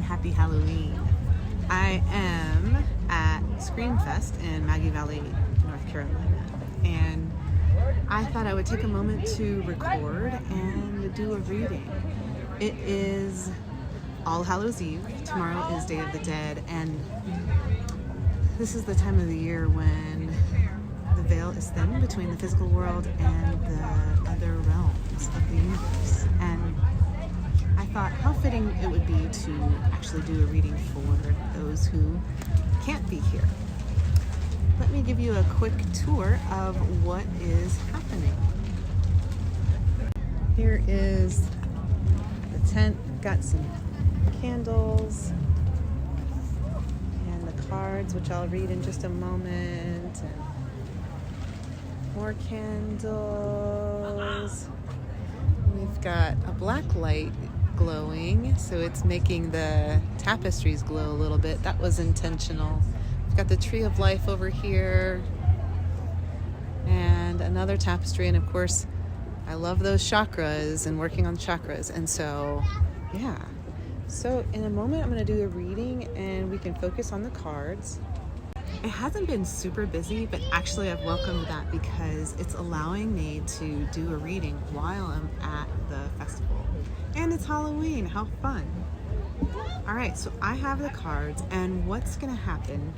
happy Halloween. I am at Screamfest in Maggie Valley, North Carolina, and I thought I would take a moment to record and do a reading. It is All Hallows Eve. Tomorrow is Day of the Dead, and this is the time of the year when the veil is thin between the physical world and the other realms of the universe. And I thought how fitting it would be to actually do a reading for those who can't be here. Let me give you a quick tour of what is happening. Here is the tent. Got some candles and the cards, which I'll read in just a moment, and more candles. We've got a black light glowing, so it's making the tapestries glow a little bit. That was intentional. We've got the tree of life over here and another tapestry, and of course I love those chakras and working on chakras, and so yeah. So in a moment I'm going to do a reading and we can focus on the cards. It hasn't been super busy, but actually I've welcomed that because it's allowing me to do a reading while I'm at the festival. And it's Halloween, how fun. All right, so I have the cards, and what's gonna happen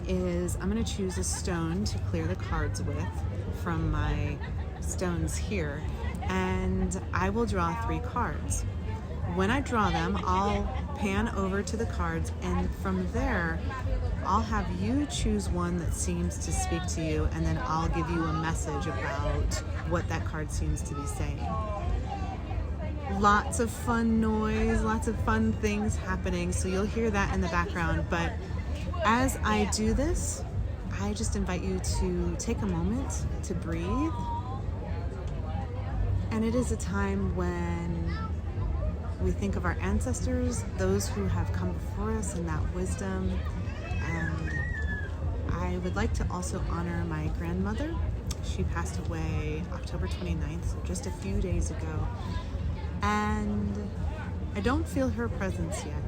is I'm gonna choose a stone to clear the cards with from my stones here, and I will draw 3 cards. When I draw them, I'll pan over to the cards, and from there, I'll have you choose one that seems to speak to you, and then I'll give you a message about what that card seems to be saying. Lots of fun noise, lots of fun things happening, so you'll hear that in the background. But as I do this, I just invite you to take a moment to breathe. And it is a time when we think of our ancestors, those who have come before us in that wisdom. And I would like to also honor my grandmother. She passed away October 29th, so just a few days ago. And I don't feel her presence yet,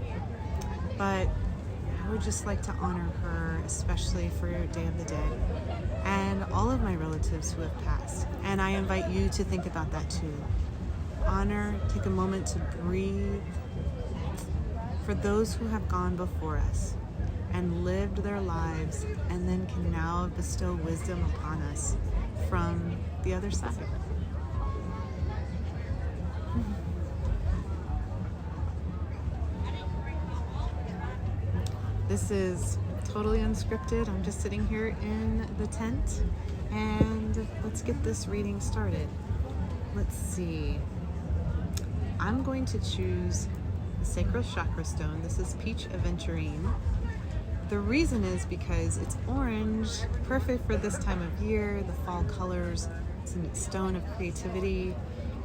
but I would just like to honor her, especially for Day of the Dead, and all of my relatives who have passed. And I invite you to think about that too. Honor, take a moment to breathe for those who have gone before us and lived their lives and then can now bestow wisdom upon us from the other side. This is totally unscripted. I'm just sitting here in the tent, and let's get this reading started. Let's see. I'm going to choose the Sacral Chakra Stone. This is Peach Aventurine. The reason is because it's orange, perfect for this time of year, the fall colors. It's a stone of creativity.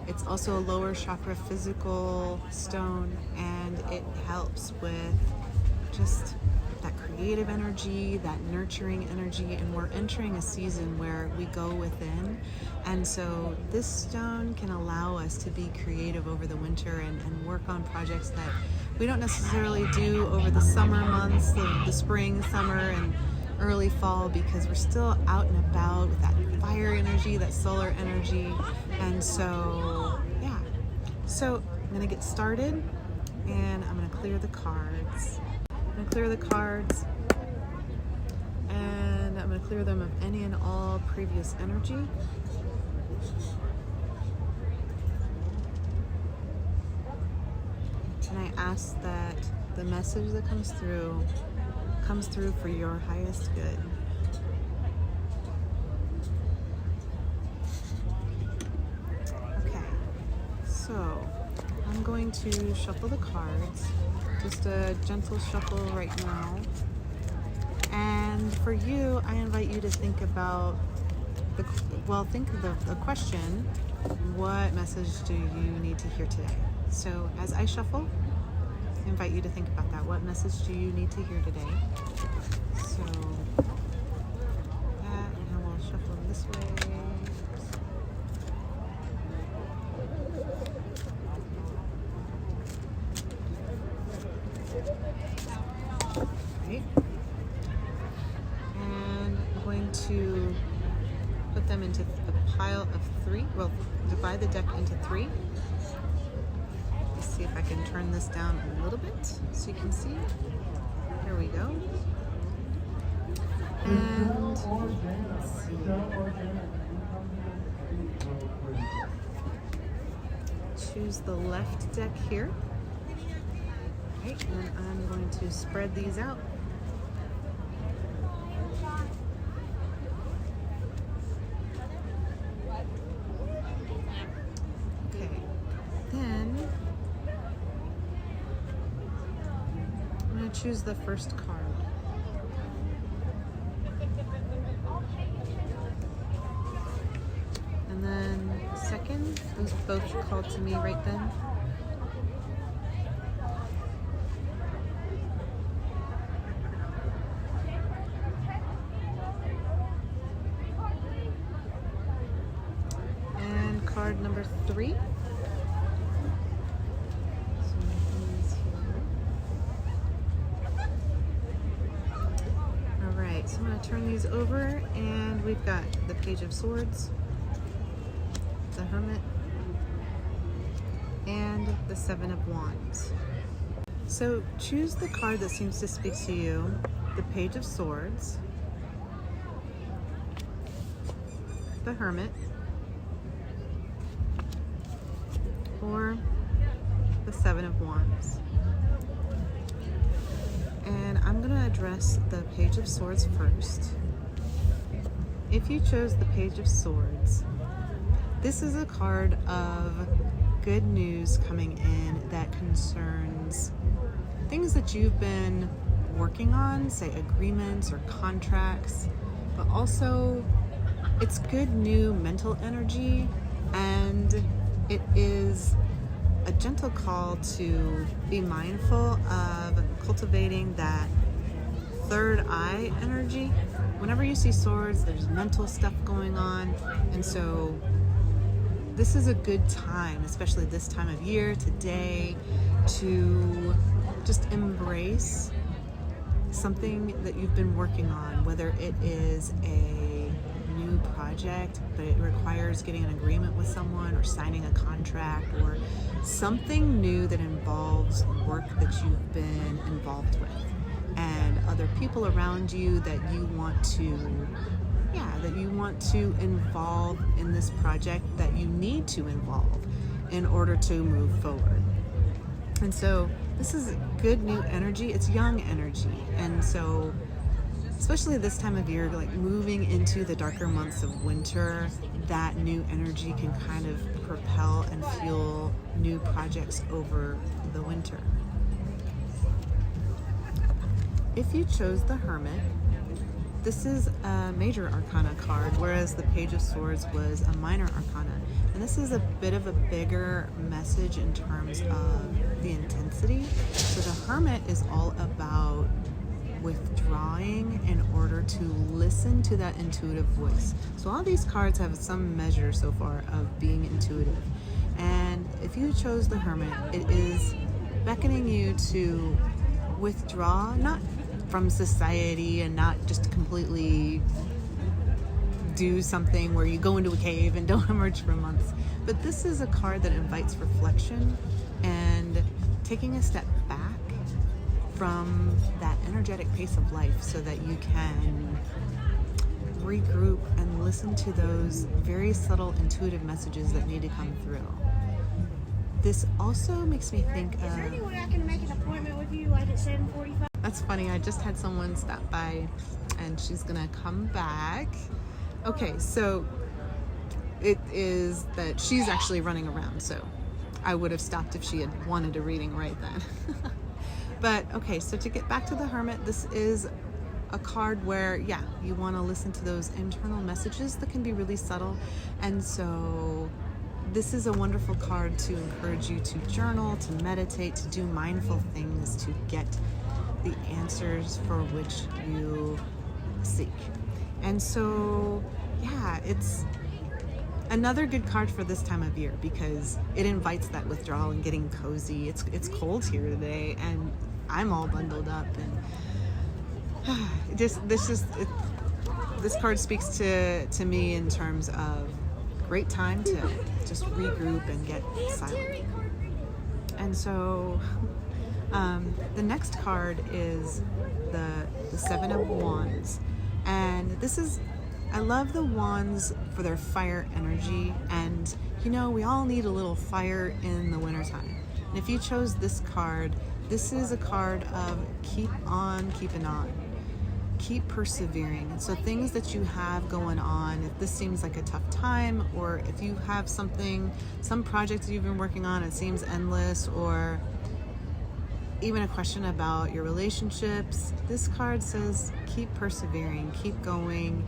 It's also a lower chakra physical stone, and it helps with just that creative energy, that nurturing energy, and we're entering a season where we go within, and so this stone can allow us to be creative over the winter and work on projects that we don't necessarily do over the summer months, the spring, summer, and early fall, because we're still out and about with that fire energy, that solar energy. And so yeah, so I'm gonna get started and I'm gonna clear the cards. I'm going to clear the cards, and I'm going to clear them of any and all previous energy. And I ask that the message that comes through for your highest good. Okay, so I'm going to shuffle the cards. Just a gentle shuffle right now. And for you, I invite you to think about think of the question, what message do you need to hear today? So as I shuffle, I invite you to think about that. What message do you need to hear today? So that, and we'll shuffle this way. well, divide the deck into 3. Let's see if I can turn this down a little bit so you can see. Here we go. And let's see. Choose the left deck here. Okay, and I'm going to spread these out. Okay, then I'm going to choose the first card. And then second, those both called to me right then. And card number 3. Alright, so I'm going to turn these over, and we've got the Page of Swords, the Hermit, and the Seven of Wands. So choose the card that seems to speak to you, the Page of Swords, the Hermit, or the Seven of Wands. And I'm going to address the Page of Swords first. If you chose the Page of Swords, this is a card of good news coming in that concerns things that you've been working on, say agreements or contracts, but also it's good new mental energy, and it is a gentle call to be mindful of cultivating that third eye energy. Whenever you see swords, there's mental stuff going on, and so this is a good time, especially this time of year, today, to just embrace something that you've been working on, whether it is a new project, but it requires getting an agreement with someone or signing a contract, or something new that involves work that you've been involved with and other people around you that you want to involve in this project, that you need to involve in order to move forward. And so this is good new energy. It's young energy. And so especially this time of year, like moving into the darker months of winter, that new energy can kind of propel and fuel new projects over the winter. If you chose the Hermit, this is a major arcana card, whereas the Page of Swords was a minor arcana. And this is a bit of a bigger message in terms of the intensity. So the Hermit is all about withdrawing in order to listen to that intuitive voice. So all these cards have some measure so far of being intuitive. And if you chose the Hermit, it is beckoning you to withdraw, not from society and not just completely do something where you go into a cave and don't emerge for months. But this is a card that invites reflection and taking a step back from that energetic pace of life so that you can regroup and listen to those very subtle intuitive messages that need to come through. This also makes me think of... Is there any way I can make an appointment with you like at 7:45? That's funny, I just had someone stop by and she's gonna come back. Okay, so it is that she's actually running around, so I would have stopped if she had wanted a reading right then. But okay, so to get back to the Hermit, this is a card where, yeah, you want to listen to those internal messages that can be really subtle. And so this is a wonderful card to encourage you to journal, to meditate, to do mindful things, to get the answers for which you seek. And so, yeah, it's another good card for this time of year because it invites that withdrawal and getting cozy. It's cold here today and I'm all bundled up, and this card speaks to me in terms of great time to just regroup and get silent. And so the next card is the Seven of Wands. And this is, I love the wands for their fire energy. And you know, we all need a little fire in the wintertime. And if you chose this card, this is a card of keep on keeping on. Keep persevering. And so things that you have going on, if this seems like a tough time, or if you have some project you've been working on, it seems endless, or even a question about your relationships, this card says keep persevering, keep going.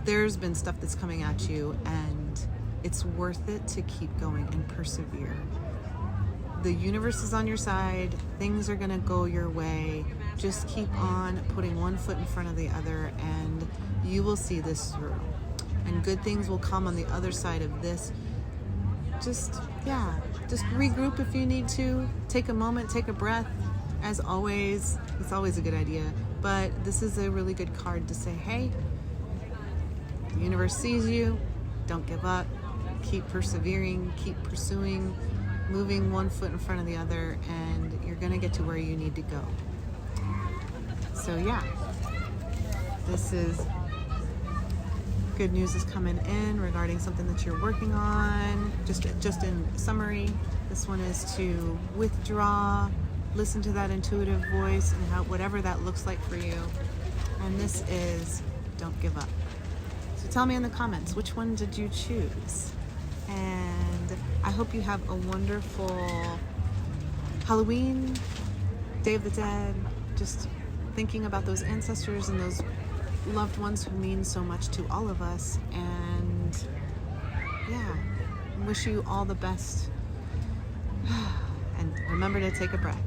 There's been stuff that's coming at you, and it's worth it to keep going and persevere. The universe is on your side. Things are gonna go your way. Just keep on putting one foot in front of the other, and you will see this through. And good things will come on the other side of this. Just regroup if you need to. Take a moment, take a breath. As always, it's always a good idea. But this is a really good card to say, hey, the universe sees you. Don't give up. Keep persevering, keep pursuing, moving one foot in front of the other, and you're gonna get to where you need to go. So yeah, this is good news is coming in regarding something that you're working on. Just in summary, this one is to withdraw, listen to that intuitive voice, and whatever that looks like for you. And this is don't give up. So tell me in the comments, which one did you choose? And I hope you have a wonderful Halloween, Day of the Dead, just thinking about those ancestors and those loved ones who mean so much to all of us. And yeah, wish you all the best. And remember to take a breath.